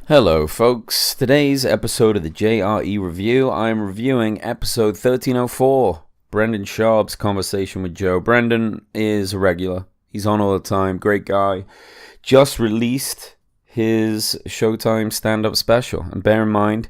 Hello, folks. Today's episode of the JRE review, I'm reviewing episode 1304, Brendan Schaub's conversation with Joe. Brendan is a regular. He's on all the time. Great guy. Just released his Showtime stand-up special. And bear in mind,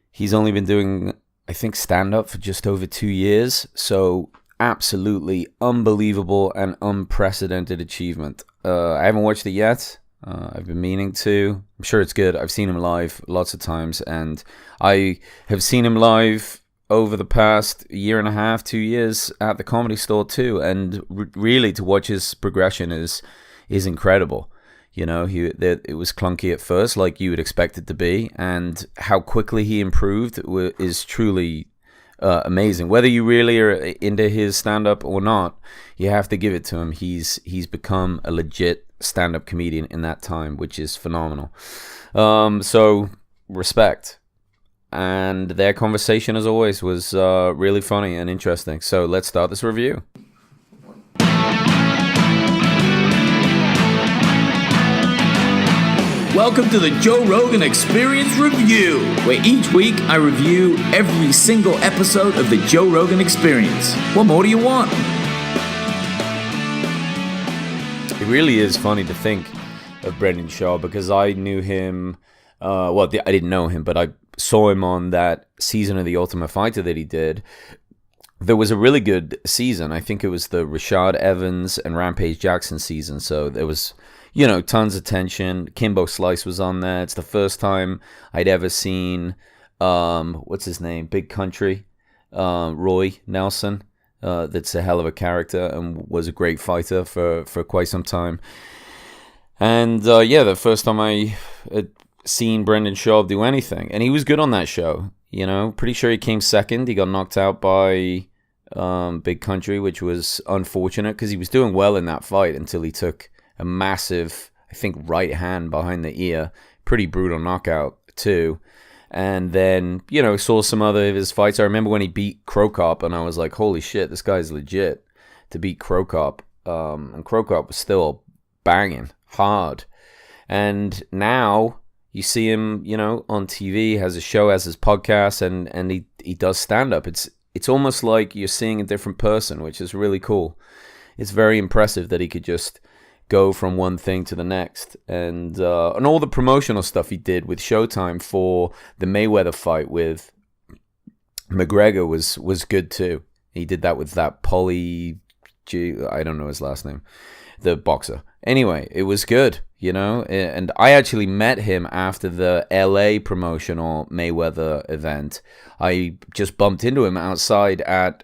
he's only been doing, I think, stand-up for just over 2 years. So absolutely unbelievable and unprecedented achievement. I haven't watched it yet. I've been meaning to. I'm sure it's good. I've seen him live lots of times, and I have seen him live over the past year and a half, 2 years at the Comedy Store too. And really, to watch his progression is incredible. You know, it was clunky at first, like you would expect it to be, and how quickly he improved is truly amazing. Whether you really are into his stand-up or not, you have to give it to him. He's become a legit stand-up comedian in that time, which is phenomenal. So respect. And their conversation, as always, was really funny and interesting. So let's start this review. Welcome to the Joe Rogan Experience Review, where each week I review every single episode of the Joe Rogan Experience. What more do you want? It really is funny to think of Brendan Schaub, because I knew him, I didn't know him, but I saw him on that season of The Ultimate Fighter that he did. There was a really good season. I think it was the Rashad Evans and Rampage Jackson season, so there was, tons of tension. Kimbo Slice was on there. It's the first time I'd ever seen, what's his name? Big Country, Roy Nelson. That's a hell of a character and was a great fighter for quite some time. And the first time I had seen Brendan Schaub do anything, and he was good on that show. Pretty sure he came second. He got knocked out by Big Country, which was unfortunate because he was doing well in that fight until he took a massive, I think, right hand behind the ear. Pretty brutal knockout too. And then, saw some other of his fights. I remember when he beat Crocop, and I was like, holy shit, this guy's legit to beat Crocop. And Crocop was still banging hard. And now you see him, on TV, has a show, has his podcast, and he does stand-up. It's almost like you're seeing a different person, which is really cool. It's very impressive that he could just go from one thing to the next, and all the promotional stuff he did with Showtime for the Mayweather fight with McGregor was good too. He did that with that I don't know his last name, the boxer. Anyway, it was good, and I actually met him after the LA promotional Mayweather event. I just bumped into him outside at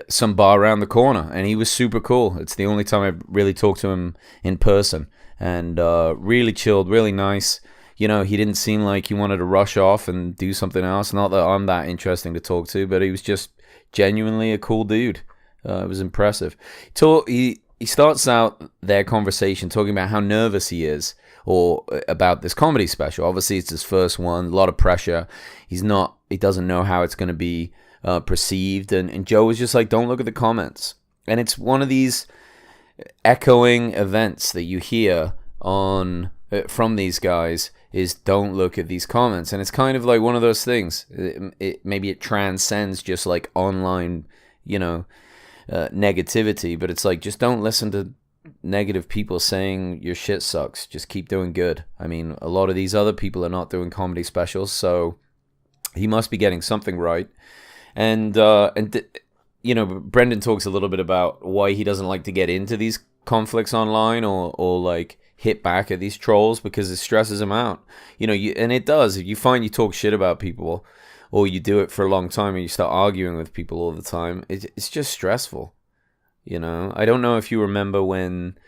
some bar around the corner, and he was super cool. It's the only time I've really talked to him in person, and really chilled, really nice. He didn't seem like he wanted to rush off and do something else. Not that I'm that interesting to talk to, but he was just genuinely a cool dude. It was impressive. He starts out their conversation talking about how nervous he is or about this comedy special. Obviously, it's his first one, a lot of pressure. He doesn't know how it's going to be perceived, and Joe was just like, don't look at the comments. And it's one of these echoing events that you hear on from these guys is don't look at these comments. And it's kind of like one of those things. Maybe it transcends just like online, negativity, but it's like, just don't listen to negative people saying your shit sucks. Just keep doing good. I mean, a lot of these other people are not doing comedy specials, so he must be getting something right. And Brendan talks a little bit about why he doesn't like to get into these conflicts online or like hit back at these trolls, because it stresses him out. And it does. If you find you talk shit about people, or you do it for a long time and you start arguing with people all the time, it's just stressful. I don't know if you remember when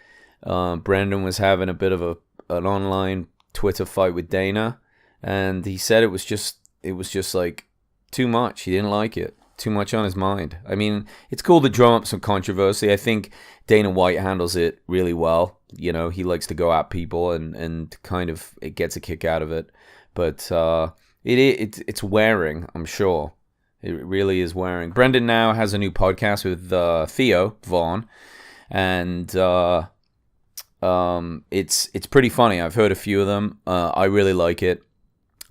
Brendan was having a bit of an online Twitter fight with Dana, and he said it was just like too much. He didn't like it. Too much on his mind. I mean, it's cool to drum up some controversy. I think Dana White handles it really well. He likes to go at people and kind of it gets a kick out of it. But it's wearing, I'm sure. It really is wearing. Brendan now has a new podcast with Theo Vaughn, and It's pretty funny. I've heard a few of them. I really like it.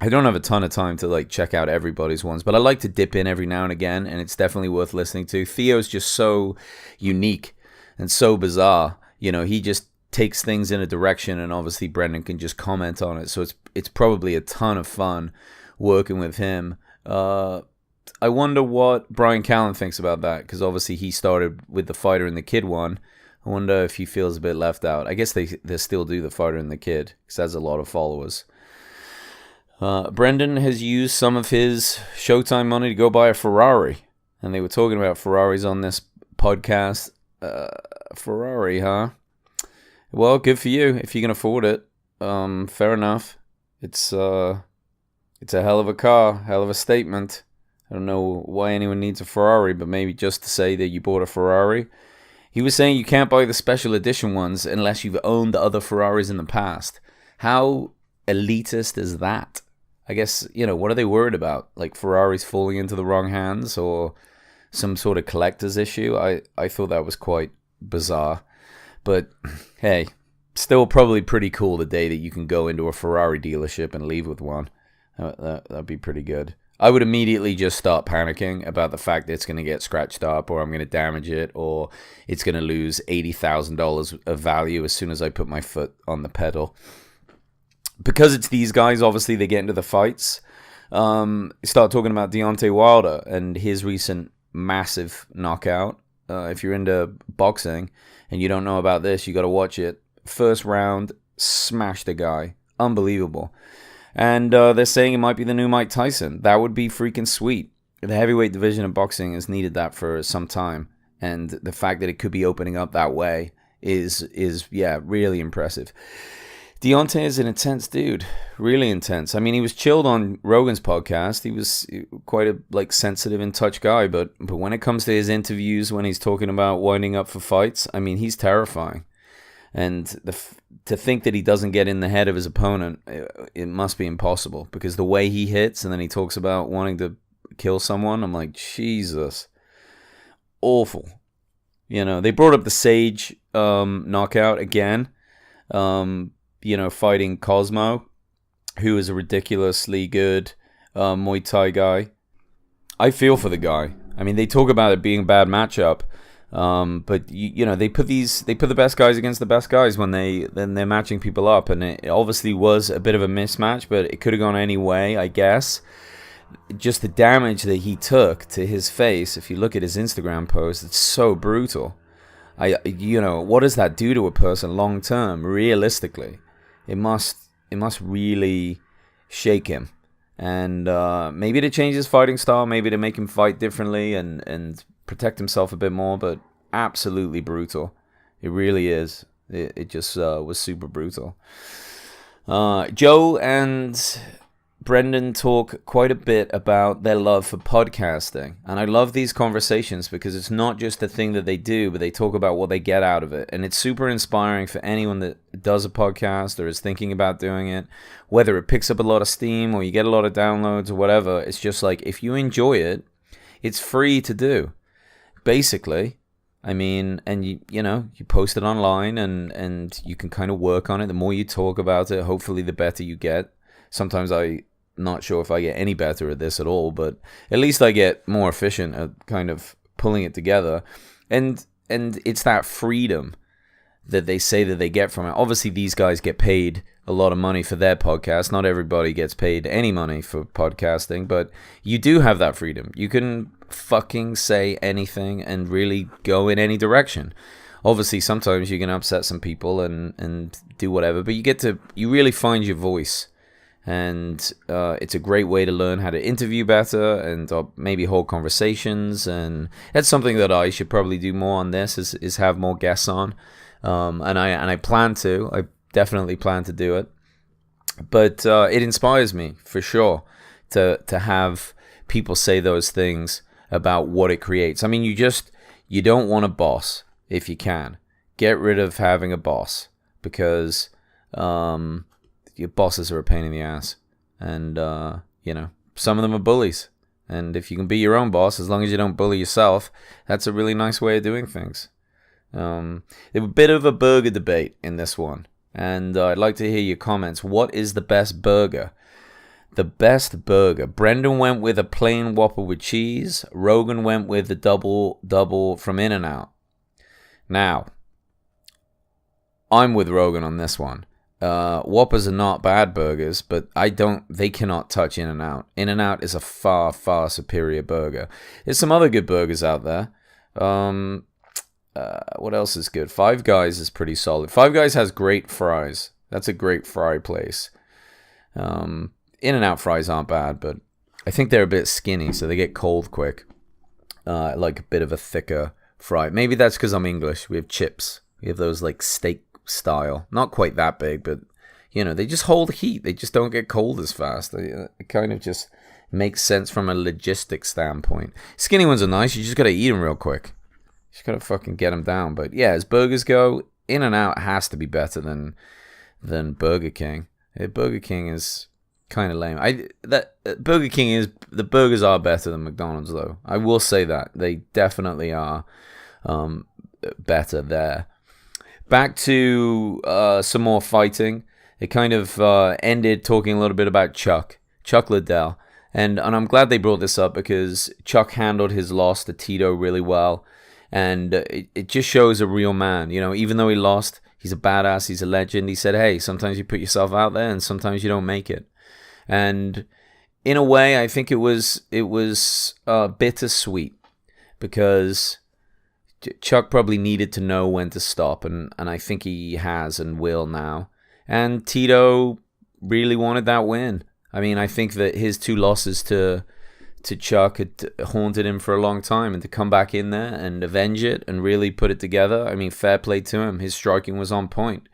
I don't have a ton of time to like check out everybody's ones, but I like to dip in every now and again, and it's definitely worth listening to. Theo's just so unique and so bizarre. You know, he just takes things in a direction, and obviously Brendan can just comment on it. So it's probably a ton of fun working with him. I wonder what Brian Callen thinks about that, because obviously he started with the Fighter and the Kid one. I wonder if he feels a bit left out. I guess they still do the Fighter and the Kid, because that's a lot of followers. Brendan has used some of his Showtime money to go buy a Ferrari, and they were talking about Ferraris on this podcast. Ferrari, huh? Well, good for you if you can afford it. Fair enough. It's a hell of a car, hell of a statement. I don't know why anyone needs a Ferrari, but maybe just to say that you bought a Ferrari. He was saying you can't buy the special edition ones unless you've owned the other Ferraris in the past. How elitist is that? I guess, you know, what are they worried about? Like Ferraris falling into the wrong hands or some sort of collector's issue? I thought that was quite bizarre. But hey, still probably pretty cool the day that you can go into a Ferrari dealership and leave with one. That'd be pretty good. I would immediately just start panicking about the fact that it's going to get scratched up, or I'm going to damage it, or it's going to lose $80,000 of value as soon as I put my foot on the pedal. Because it's these guys, obviously they get into the fights. Start talking about Deontay Wilder and his recent massive knockout. If you're into boxing and you don't know about this, you got to watch it. First round, smashed the guy. Unbelievable. And they're saying it might be the new Mike Tyson. That would be freaking sweet. The heavyweight division of boxing has needed that for some time. And the fact that it could be opening up that way is really impressive. Deontay is an intense dude. Really intense. I mean, he was chilled on Rogan's podcast. He was quite a sensitive and touch guy. But when it comes to his interviews, when he's talking about winding up for fights, I mean, he's terrifying. And to think that he doesn't get in the head of his opponent, it must be impossible. Because the way he hits, and then he talks about wanting to kill someone, I'm like, Jesus. Awful. You know, they brought up the Sage knockout again. Fighting Cosmo, who is a ridiculously good Muay Thai guy. I feel for the guy. I mean, they talk about it being a bad matchup. But they put the best guys against the best guys when they're matching people up, and it obviously was a bit of a mismatch, but it could have gone any way, I guess. Just the damage that he took to his face, if you look at his Instagram post, it's so brutal. What does that do to a person long term? Realistically, it must really shake him, and maybe to change his fighting style, maybe to make him fight differently and protect himself a bit more, but absolutely brutal. It really is. It just was super brutal. Joe and Brendan talk quite a bit about their love for podcasting, and I love these conversations because it's not just a thing that they do, but they talk about what they get out of it, and it's super inspiring for anyone that does a podcast or is thinking about doing it, whether it picks up a lot of steam or you get a lot of downloads or whatever. It's just like, if you enjoy it, it's free to do. Basically, I mean, and you post it online and you can kind of work on it. The more you talk about it, hopefully the better you get. Sometimes I'm not sure if I get any better at this at all, but at least I get more efficient at kind of pulling it together. And it's that freedom that they say that they get from it. Obviously, these guys get paid a lot of money for their podcast. Not everybody gets paid any money for podcasting, but you do have that freedom. You can fucking say anything and really go in any direction. Obviously, sometimes you can upset some people and do whatever, but you really find your voice. And it's a great way to learn how to interview better and maybe hold conversations. And that's something that I should probably do more on this, is have more guests on. And I plan to. I definitely plan to do it. But it inspires me, for sure, to have people say those things about what it creates. I mean, you don't want a boss if you can. Get rid of having a boss, because your bosses are a pain in the ass. And, some of them are bullies. And if you can be your own boss, as long as you don't bully yourself, that's a really nice way of doing things. There was a bit of a burger debate in this one, and I'd like to hear your comments. What is the best burger? The best burger. Brendan went with a plain Whopper with cheese. Rogan went with the double from In-N-Out. Now, I'm with Rogan on this one. Whoppers are not bad burgers, but they cannot touch In-N-Out. In-N-Out is a far, far superior burger. There's some other good burgers out there. What else is good? Five Guys is pretty solid. Five Guys has great fries. That's a great fry place. In-N-Out fries aren't bad, but I think they're a bit skinny, so they get cold quick. I like a bit of a thicker fry. Maybe that's because I'm English. We have chips. We have those like steak style. Not quite that big, but they just hold heat. They just don't get cold as fast. It kind of just makes sense from a logistics standpoint. Skinny ones are nice. You just got to eat them real quick. You just got to fucking get them down. But yeah, as burgers go, In-N-Out has to be better than Burger King. Burger King is kind of lame. Burger King is, the burgers are better than McDonald's though. I will say that they definitely are better there. Back to some more fighting. It kind of ended talking a little bit about Chuck Liddell, and I'm glad they brought this up because Chuck handled his loss to Tito really well, and it just shows a real man. Even though he lost, he's a badass. He's a legend. He said, "Hey, sometimes you put yourself out there, and sometimes you don't make it." And in a way, I think it was bittersweet because Chuck probably needed to know when to stop, and I think he has and will now. And Tito really wanted that win. I mean, I think that his two losses to Chuck had haunted him for a long time, and to come back in there and avenge it and really put it together, I mean, fair play to him. His striking was on point.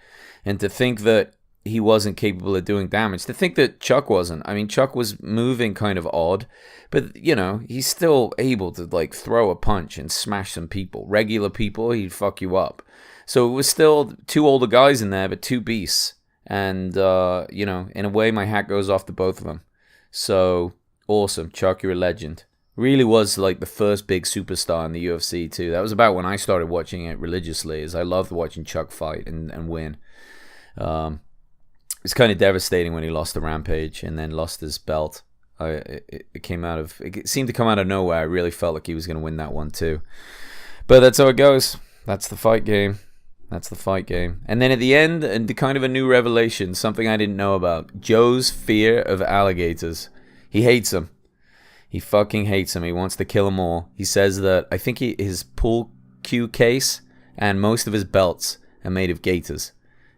And to think that he wasn't capable of doing damage. To think that Chuck wasn't. I mean, Chuck was moving kind of odd, but, he's still able to, throw a punch and smash some people. Regular people, he'd fuck you up. So it was still two older guys in there, but two beasts. And, in a way, my hat goes off to both of them. So, awesome. Chuck, you're a legend. Really was, the first big superstar in the UFC, too. That was about when I started watching it religiously, as I loved watching Chuck fight and win. It's kind of devastating when he lost the Rampage and then lost his belt. It seemed to come out of nowhere. I really felt like he was going to win that one too. But that's how it goes. That's the fight game. And then at the end, and kind of a new revelation, something I didn't know about. Joe's fear of alligators. He hates them. He fucking hates them. He wants to kill them all. He says that I think his pool cue case and most of his belts are made of gators.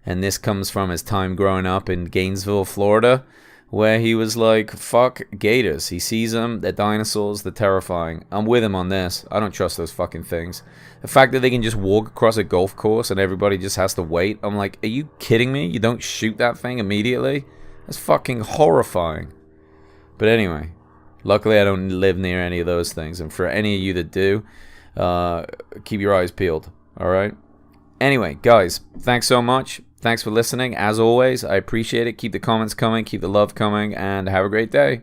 And this comes from his time growing up in Gainesville, Florida, where he was like, fuck gators. He sees them, they're dinosaurs, they're terrifying. I'm with him on this. I don't trust those fucking things. The fact that they can just walk across a golf course and everybody just has to wait, I'm like, are you kidding me? You don't shoot that thing immediately? That's fucking horrifying. But anyway, luckily I don't live near any of those things. And for any of you that do, keep your eyes peeled, alright? Anyway, guys, thanks so much. Thanks for listening. As always, I appreciate it. Keep the comments coming, keep the love coming, and have a great day.